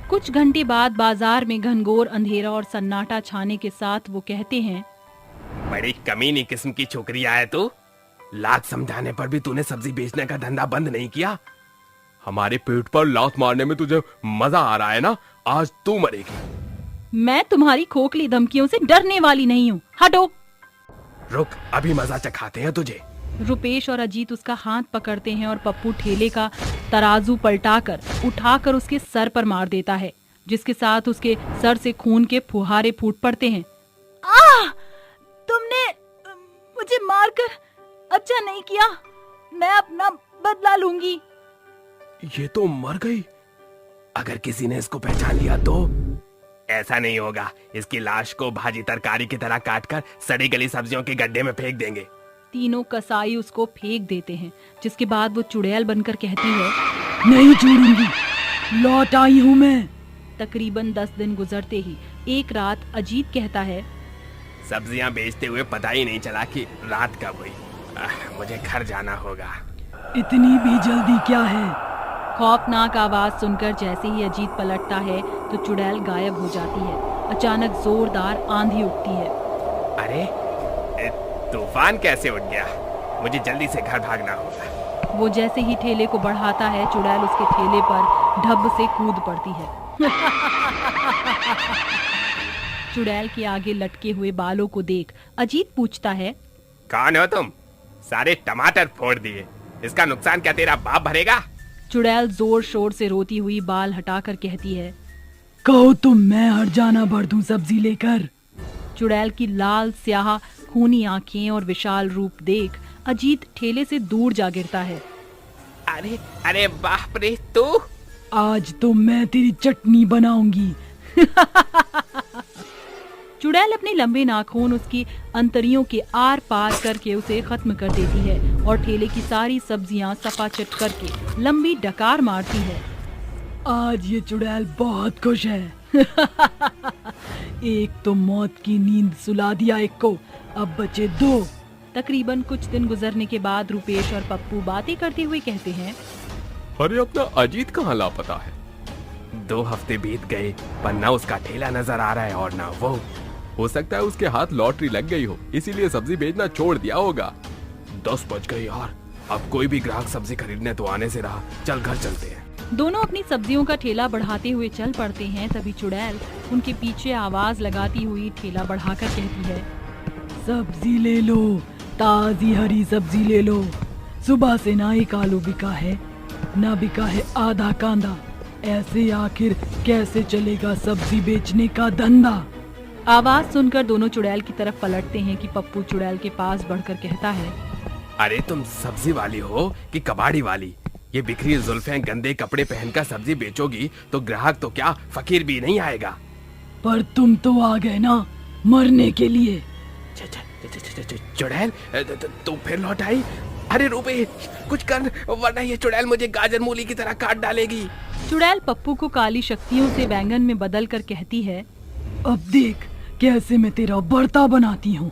कुछ घंटे बाद बाजार में घनघोर अंधेरा और सन्नाटा छाने के साथ वो कहते हैं, बड़ी कमीनी किस्म की छोकरी है तू, लाख समझाने पर भी तूने सब्जी बेचने का धंधा बंद नहीं किया। हमारे पेट पर लात मारने में तुझे मजा आ रहा है ना, आज तू मरेगी। मैं तुम्हारी खोखली धमकियों से डरने वाली नहीं हूँ, हटो। रुक, अभी मजा चखाते हैं तुझे। रुपेश और अजीत उसका हाथ पकड़ते हैं और पप्पू ठेले का तराजू पलटाकर उठाकर उसके सर पर मार देता है, जिसके साथ उसके सर से खून के फुहारे फूट पड़ते हैं। तुमने मुझे मारकर अच्छा नहीं किया, मैं अपना बदला लूंगी। ये तो मर गई। अगर किसी ने इसको पहचान लिया तो? ऐसा नहीं होगा, इसकी लाश को भाजी तरकारी की तरह काटकर सड़ी गली सब्जियों के गड्ढे में फेंक देंगे। तीनों कसाई उसको फेंक देते हैं, जिसके बाद वो चुड़ैल बनकर कहती है, नहीं छोड़ूंगी, लौट आई हूँ मैं। तकरीबन 10 दिन गुजरते ही एक रात अजीत कहता है, सब्जियां बेचते हुए पता ही नहीं चला कि रात कब हुई। मुझे घर जाना होगा। इतनी भी जल्दी क्या है? खौफनाक आवाज सुनकर जैसे ही अजीत पलटता है तो चुड़ैल गायब हो जाती है। अचानक जोरदार आंधी उठती है। अरे तूफान कैसे उठ गया? मुझे जल्दी से घर भागना होगा। वो जैसे ही ठेले को बढ़ाता है, चुड़ैल उसके ठेले पर ढब से कूद पड़ती है। चुड़ैल के आगे लटके हुए बालों को देख अजीत पूछता है, कौन हो तुम? सारे टमाटर फोड़ दिए, इसका नुकसान क्या तेरा बाप भरेगा? चुड़ैल जोर शोर से रोती हुई बाल हटाकर कहती है, कहो तुम, मैं हट जाना भर दूं सब्जी लेकर। चुड़ैल की लाल स्याह खूनी आंखें और विशाल रूप देख अजीत ठेले से दूर जा गिरता है। अरे अरे बाप रे, तू! आज तो मैं तेरी चटनी बनाऊंगी। चुड़ैल अपने लंबे नाखून उसकी अंतड़ियों के आर पार करके उसे खत्म कर देती है और ठेले की सारी सब्जियां सपाचट करके लंबी डकार मारती है। आज ये चुड़ैल बहुत खुश है। एक तो मौत की नींद सुला दिया एक को, अब बचे 2। तकरीबन कुछ दिन गुजरने के बाद रुपेश और पप्पू बातें करते हुए कहते हैं, अरे अपना अजीत कहाँ लापता है? 2 हफ्ते बीत गए पर न उसका ठेला नजर आ रहा है और न वो। हो सकता है उसके हाथ लॉटरी लग गई हो, इसीलिए सब्जी बेचना छोड़ दिया होगा। 10 बज गए यार, अब कोई भी ग्राहक सब्जी खरीदने तो आने से रहा। चल घर चलते हैं। दोनों अपनी सब्जियों का ठेला बढ़ाते हुए चल पड़ते हैं। तभी चुड़ैल उनके पीछे आवाज लगाती हुई ठेला बढ़ाकर कहती है, सब्जी ले लो, ताजी हरी सब्जी ले लो। सुबह से ना एक आलू बिका है, ना बिका है आधा कांदा। ऐसे आखिर कैसे चलेगा सब्जी बेचने का धंधा? आवाज सुनकर दोनों चुड़ैल की तरफ पलटते हैं कि पप्पू चुड़ैल के पास बढ़कर कहता है, अरे तुम सब्जी वाली हो कि कबाड़ी वाली? ये बिखरी जुल्फें गंदे कपड़े पहनकर सब्जी बेचोगी तो ग्राहक तो क्या फकीर भी नहीं आएगा। पर तुम तो आ गए ना मरने के लिए। चुड़ैल तू फिर लौट आई? अरे रूपे कुछ कर, वरना ये चुड़ैल मुझे गाजर मूली की तरह काट डालेगी। चुड़ैल पप्पू को काली शक्तियों से बैंगन में बदल कर कहती है, अब देख कैसे मैं तेरा बर्ता बनाती हूँ।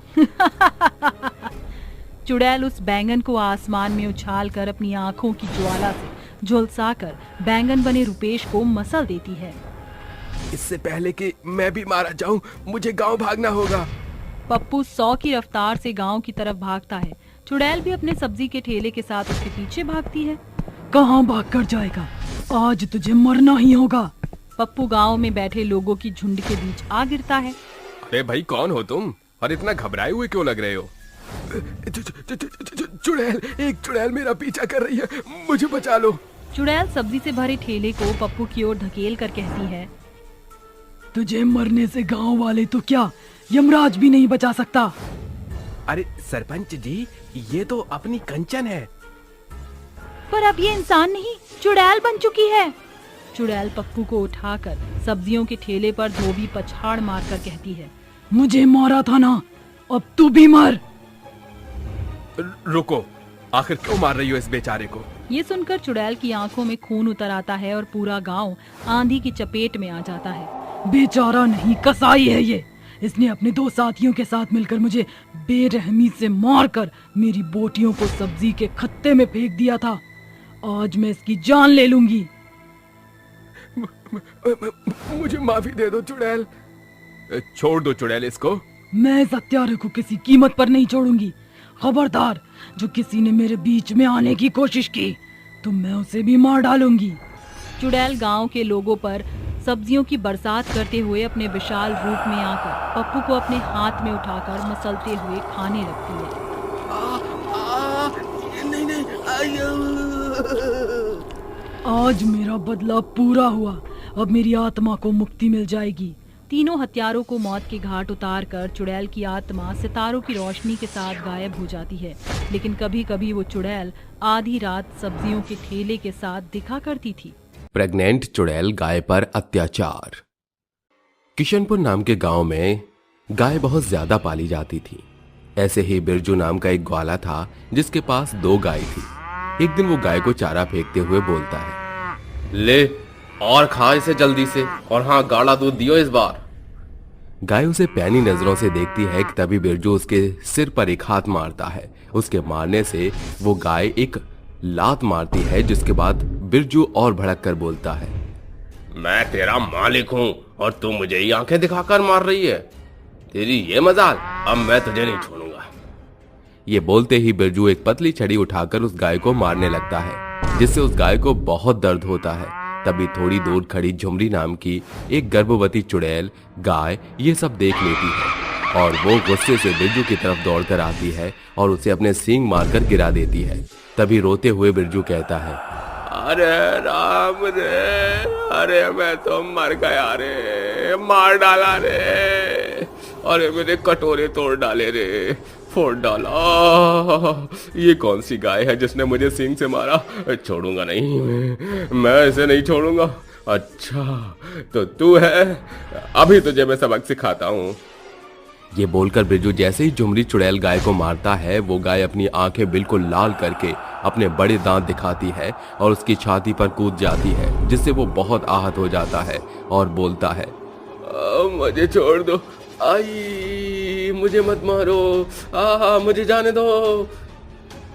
चुड़ैल उस बैंगन को आसमान में उछालकर अपनी आंखों की ज्वाला से झुलसाकर बैंगन बने रुपेश को मसल देती है। इससे पहले कि मैं भी मारा जाऊं, मुझे गांव भागना होगा। पप्पू 100 की रफ्तार से गांव की तरफ भागता है। चुड़ैल भी अपने सब्जी के ठेले के साथ उसके पीछे भागती है। कहाँ भाग कर जाएगा, आज तुझे मरना ही होगा। पप्पू गांव में बैठे लोगों की झुंड के बीच आ गिरता है। अरे भाई कौन हो तुम और इतना घबराए हुए क्यों लग रहे हो? चुड़ैल, एक चुड़ैल मेरा पीछा कर रही है, मुझे बचा लो। चुड़ैल सब्जी से भरे ठेले को पप्पू की ओर धकेल कर कहती है, तुझे मरने से गांव वाले तो क्या यमराज भी नहीं बचा सकता। अरे सरपंच जी, ये तो अपनी कंचन है। पर अब ये इंसान नहीं चुड़ैल बन चुकी है। चुड़ैल पप्पू को उठाकर सब्जियों के ठेले पर धोबी पछाड़ मारकर कहती है, मुझे मारा था ना, अब तू भी मर। रुको, आखिर क्यों मार रही हो इस बेचारे को? ये सुनकर चुड़ैल की आंखों में खून उतर आता है और पूरा गांव आंधी की चपेट में आ जाता है। बेचारा नहीं, कसाई है ये। इसने अपने 2 साथियों के साथ मिलकर मुझे बेरहमी से मारकर मेरी बोटियों को सब्जी के खत्ते में फेंक दिया था। आज मैं इसकी जान ले लूंगी। मुझे माफी दे दो चुड़ैल। छोड़ दो चुड़ैल इसको। मैं इस हत्यारे को किसी कीमत पर नहीं छोड़ूंगी। खबरदार, जो किसी ने मेरे बीच में आने की कोशिश की तो मैं उसे भी मार डालूंगी। चुड़ैल गांव के लोगों पर सब्जियों की बरसात करते हुए अपने विशाल रूप में आकर पप्पू को अपने हाथ में उठाकर मसलते हुए खाने लगती है। आज मेरा बदला पूरा हुआ, अब मेरी आत्मा को मुक्ति मिल जाएगी। तीनों हत्यारों को मौत के घाट उतार कर चुड़ैल की आत्मा सितारों की रोशनी के साथ गायब हो जाती है। लेकिन कभी कभी वो चुड़ैल आधी रात सब्जियों के ठेले के साथ दिखा करती थी। प्रेग्नेंट चुड़ैल गाय पर अत्याचार। किशनपुर नाम के गांव में गाय बहुत ज्यादा पाली जाती थी। ऐसे ही बिरजू नाम का एक ग्वाला था जिसके पास 2 गाय थी। एक दिन वो गाय को चारा फेंकते हुए बोलता है, ले और खा इसे जल्दी से, और हाँ गाढ़ा दूध दियो इस बार। गाय उसे पैनी नजरों से देखती है कि तभी बिरजू उसके सिर पर एक हाथ मारता है। उसके मारने से वो गाय एक लात मारती है, जिसके बाद बिरजू और भड़क कर बोलता है, मैं तेरा मालिक हूँ और तू मुझे ही आंखें दिखाकर मार रही है। तेरी ये मजाल, अब मैं तुझे नहीं छोड़ूंगा। ये बोलते ही बिरजू एक पतली छड़ी उठाकर उस गाय को मारने लगता है, जिससे उस गाय को बहुत दर्द होता है। तभी थोड़ी दूर खड़ी झुमरी नाम की एक गर्भवती चुड़ैल गाय ये सब देख लेती है और वो गुस्से से बिरजू की तरफ दौड़कर आती है और उसे अपने सींग मारकर गिरा देती है। तभी रोते हुए बिरजू कहता है, अरे राम रे, अरे मैं तो मर गया रे, मार डाला रे, अरे मेरे कटोरे तोड़ डाले रे, फोड़ डाला। ये कौन सी गाय है जिसने मुझे सींग से मारा? छोड़ूंगा नहीं, मैं इसे नहीं छोड़ूंगा। अच्छा तो तू है, अभी तुझे मैं सबक सिखाता हूँ। ये बोलकर बिरजू जैसे ही झुमरी चुड़ैल गाय को मारता है, वो गाय अपनी आंखें बिल्कुल लाल करके अपने बड़े दांत दिखाती है और उसकी छाती पर कूद जाती है, जिससे वो बहुत आहत हो जाता है और बोलता है, मुझे छोड़ दो, आई मुझे मत मारो, मुझे जाने दो।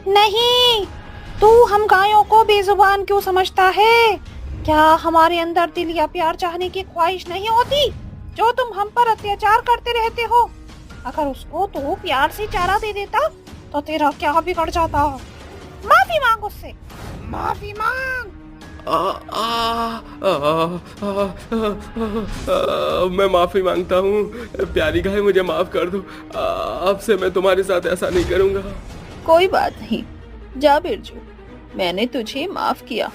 नहीं, तू हम गायों को बेजुबान क्यों समझता है? क्या हमारे अंदर दिल या प्यार चाहने की ख्वाहिश नहीं होती जो तुम हम पर अत्याचार करते रहते हो? अगर उसको तू प्यार से चारा दे देता तो तेरा क्या बिगड़ जाता? माफी मांग उससे, माफी मांग। मैं माफी मांगता हूँ प्यारी गाय, मुझे माफ कर दो। अब से मैं तुम्हारे साथ ऐसा नहीं करूँगा। कोई बात नहीं, जा बिरजू, मैंने तुझे माफ किया।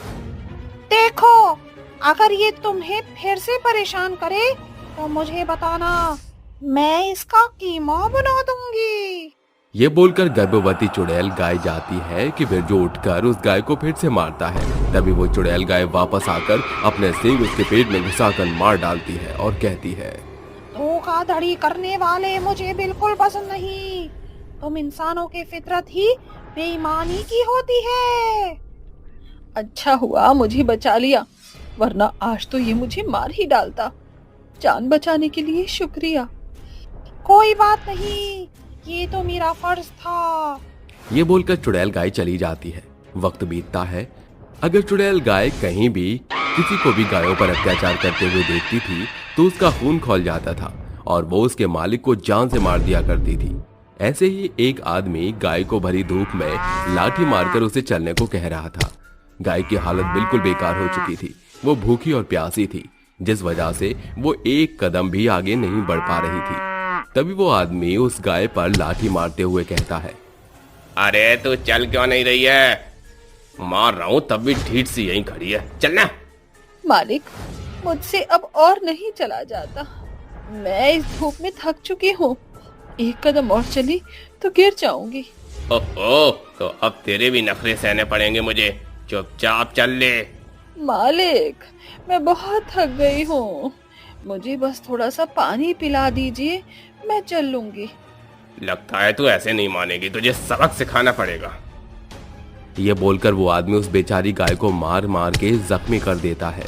देखो, अगर ये तुम्हें फिर से परेशान करे तो मुझे बताना, मैं इसका कीमा बना दूंगी। ये बोलकर गर्भवती चुड़ैल गाय जाती है कि बिरजू उठकर उस गाय को फिर से मारता है। तभी वो चुड़ैल गाय वापस आकर अपने सींग उसके पेट में घुसाकर मार डालती है और कहती है, धोखाधड़ी करने वाले मुझे बिल्कुल पसंद नहीं। तुम इंसानों की फितरत ही बेईमानी की होती है। अच्छा हुआ मुझे बचा लिया, वरना आज तो ये मुझे मार ही डालता। जान बचाने के लिए शुक्रिया। कोई बात नहीं, ये तो मेरा फर्ज था। ये बोलकर चुड़ैल गाय चली जाती है। वक्त बीतता है। अगर चुड़ैल गाय कहीं भी किसी को भी गायों पर अत्याचार करते हुए देखती थी तो उसका खून खौल जाता था और वो उसके मालिक को जान से मार दिया करती थी। ऐसे ही एक आदमी गाय को भरी धूप में लाठी मारकर उसे चलने को कह रहा था। गाय की हालत बिल्कुल बेकार हो चुकी थी। वो भूखी और प्यासी थी, जिस वजह से वो एक कदम भी आगे नहीं बढ़ पा रही थी। तभी वो आदमी उस गाय पर लाठी मारते हुए कहता है, अरे तू चल क्यों नहीं रही है? मार रहा हूँ तब भी ढीठ सी यहीं खड़ी है, चलना। मालिक, मुझसे अब और नहीं चला जाता। मैं इस धूप में थक चुकी हूँ। एक कदम और चली तो गिर जाऊंगी। ओहो, तो अब तेरे भी नखरे सहने पड़ेंगे मुझे। चुपचाप चल ले। मालिक, मैं बहुत थक गई हूँ, मुझे बस थोड़ा सा पानी पिला दीजिए, मैं चल लूंगी। लगता है तू ऐसे नहीं मानेगी, तुझे सबक सिखाना पड़ेगा। ये बोलकर वो आदमी उस बेचारी गाय को मार मार के जख्मी कर देता है।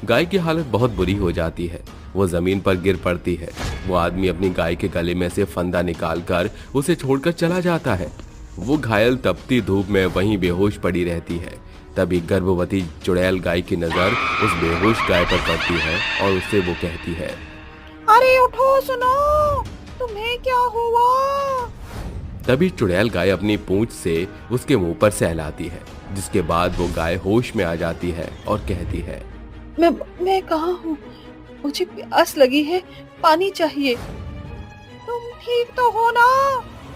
गाय की हालत बहुत बुरी हो जाती है। वो जमीन पर गिर पड़ती है। वो आदमी अपनी गाय के गले में से फंदा निकालकर उसे छोड़कर चला जाता है। वो घायल तपती धूप में वहीं बेहोश पड़ी रहती है। तभी गर्भवती चुड़ैल गाय की नजर उस बेहोश गाय पर पड़ती है और उससे वो कहती है, अरे उठो, सुनो, तुम्हें क्या हुआ? तभी चुड़ैल गाय अपनी पूंछ से उसके मुंह पर सहलाती है, जिसके बाद वो गाय होश में आ जाती है और कहती है, मैं कहाँ हूँ? मुझे प्यास लगी है, पानी चाहिए। तुम ठीक तो हो ना?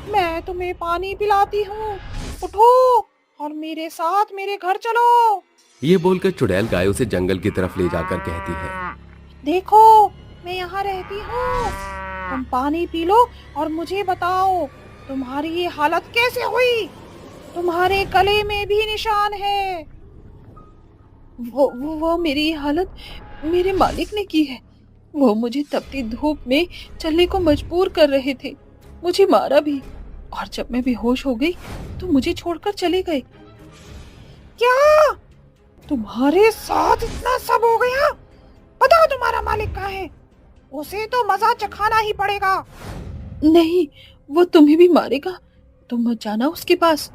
मैं तुम्हें पानी पिलाती हूँ। उठो और मेरे साथ मेरे घर चलो। ये बोलकर चुड़ैल गाय उसे जंगल की तरफ ले जाकर कहती है, देखो, मैं यहाँ रहती हूँ। तुम पानी पी लो और मुझे बताओ, तुम्हारी ये हालत कैसे हुई? तुम्हारे गले में भी निशान है। वो मेरी हालत मेरे मालिक ने की है। वो मुझे तपती धूप में चलने को मजबूर कर रहे थे, मुझे मारा भी, और जब मैं बेहोश हो गई तो मुझे छोड़कर चले गए। क्या तुम्हारे साथ इतना सब हो गया? बताओ तुम्हारा मालिक कहाँ है? उसे तो मजा चखाना ही पड़ेगा। नहीं, वो तुम्हें भी मारेगा, तुम मत जाना उसके पास।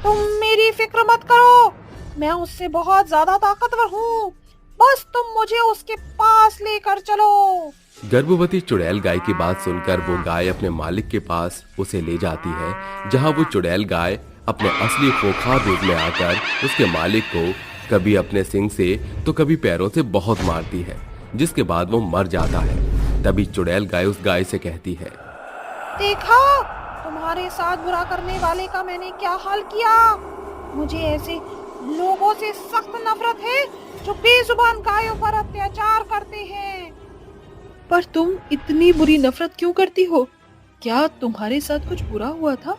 तुम मेरी फिक्र मत करो, मैं उससे बहुत ज्यादा ताकतवर हूँ। बस तुम मुझे उसके पास लेकर चलो। गर्भवती चुड़ैल गाय की बात सुनकर वो गाय अपने मालिक के पास उसे ले जाती है, जहाँ वो चुड़ैल गाय अपने असली खोखार रूप में आकर उसके मालिक को कभी अपने सिंग से तो कभी पैरों से बहुत मारती है, जिसके बाद वो मर जाता है। तभी चुड़ैल गाय उस गाय से कहती है, देखा, तुम्हारे साथ बुरा करने वाले का मैंने क्या हाल किया। मुझे ऐसे लोगों से सख्त नफरत है जो बेजुबान गायों पर अत्याचार करते हैं। पर तुम इतनी बुरी नफरत क्यों करती हो? क्या तुम्हारे साथ कुछ बुरा हुआ था?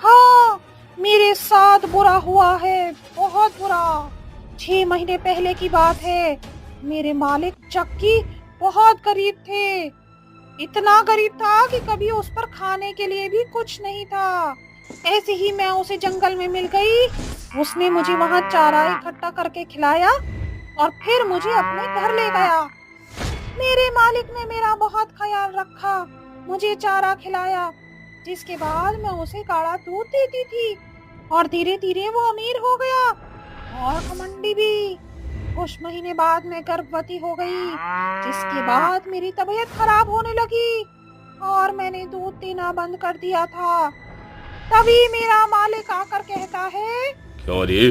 हाँ, मेरे साथ बुरा हुआ है, बहुत बुरा। 6 महीने पहले की बात है। मेरे मालिक चक्की बहुत गरीब थे। इतना गरीब था कि कभी उस पर खाने के लिए भी कुछ नहीं था। ऐसे ही मैं उसे जंगल में मिल गई। उसने मुझे वहाँ चारा इकट्ठा करके खिलाया और फिर मुझे अपने घर ले गया। मेरे मालिक ने मेरा बहुत ख्याल रखा, मुझे चारा खिलाया, जिसके बाद मैं उसे गाढ़ा दूध देती थी और धीरे धीरे वो अमीर हो गया और घमंडी भी। कुछ महीने बाद मैं गर्भवती हो गई, जिसके बाद मेरी तबीयत खराब होने लगी और मैंने दूध देना बंद कर दिया था। तभी मेरा मालिक आकर कहता है, क्यों रे,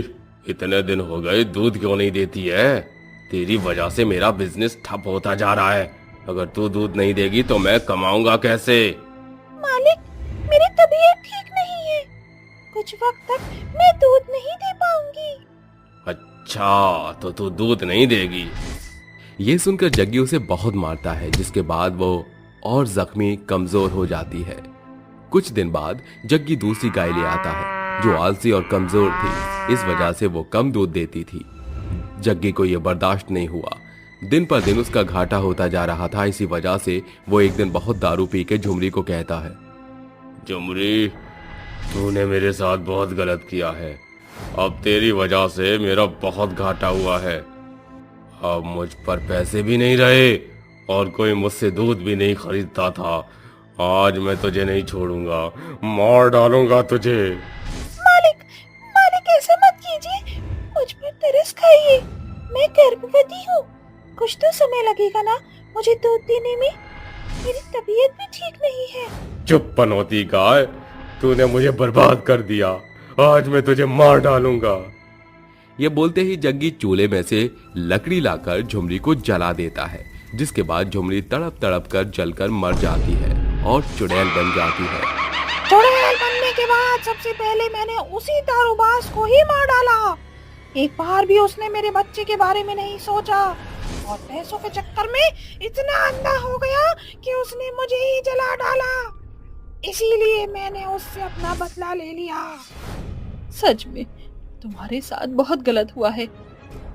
इतने दिन हो गए दूध क्यों नहीं देती है? तेरी वजह से मेरा बिजनेस ठप होता जा रहा है। अगर तू दूध नहीं देगी तो मैं कमाऊंगा कैसे? मालिक, मेरी तबीयत ठीक नहीं है, कुछ वक्त तक मैं दूध नहीं दे पाऊंगी। अच्छा, तो तू दूध नहीं देगी? ये सुनकर जग्गी उसे बहुत मारता है, जिसके बाद वो और जख्मी कमजोर हो जाती है। कुछ दिन बाद जग्गी दूसरी गाय ले आता है जो आलसी और कमजोर थी। इस वजह से वो कम दूध देती थी। जग्गी को यह बर्दाश्त नहीं हुआ। दिन पर दिन उसका घाटा होता जा रहा था। इसी वजह से वो एक दिन बहुत दारू पी के झुमरी को कहता है, झुमरी, तूने मेरे साथ बहुत गलत किया है। अब तेरी वजह से मेरा बहुत घाटा हुआ है। अब मुझ पर पैसे भी नहीं रहे और कोई मुझसे दूध भी नहीं खरीदता था। आज मैं तुझे नहीं छोड़ूंगा, मार डालूंगा तुझे। मालिक, मालिक ऐसा मत कीजिए, मुझ पर तरस खाइए। मैं गर्भवती हूँ, कुछ तो समय लगेगा ना मुझे दूध देने में। मेरी तबीयत भी ठीक नहीं है। चुप पनौती गाय, तूने मुझे बर्बाद कर दिया। आज मैं तुझे मार डालूंगा। ये बोलते ही जग्गी चूल्हे में से लकड़ी लाकर झुमरी को जला देता है, जिसके बाद झुमरी तड़प तड़प कर जलकर मर जाती है और चुड़ैल बन जाती है। चुड़ैल बनने के बाद सबसे पहले मैंने उसी दारूबाज को ही मार डाला। एक बार भी उसने मेरे बच्चे के बारे में नहीं सोचा और पैसों के चक्कर में इतना अंधा हो गया कि उसने मुझे ही जला डाला। इसीलिए मैंने उससे अपना बदला ले लिया। सच में तुम्हारे साथ बहुत गलत हुआ है,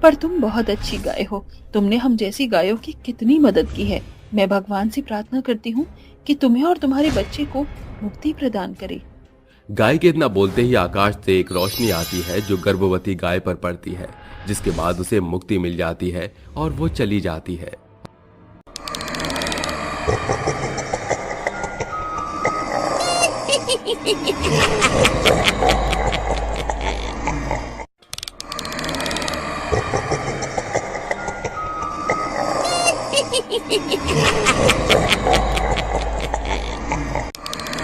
पर तुम बहुत अच्छी गाय हो। तुमने हम जैसी गायों की कितनी मदद की है। मैं भगवान से प्रार्थना करती हूँ कि तुम्हें और तुम्हारे बच्चे को मुक्ति प्रदान करे। गाय के इतना बोलते ही आकाश से एक रोशनी आती है जो गर्भवती गाय पर पड़ती है, जिसके बाद उसे मुक्ति मिल जाती है और वो चली जाती है।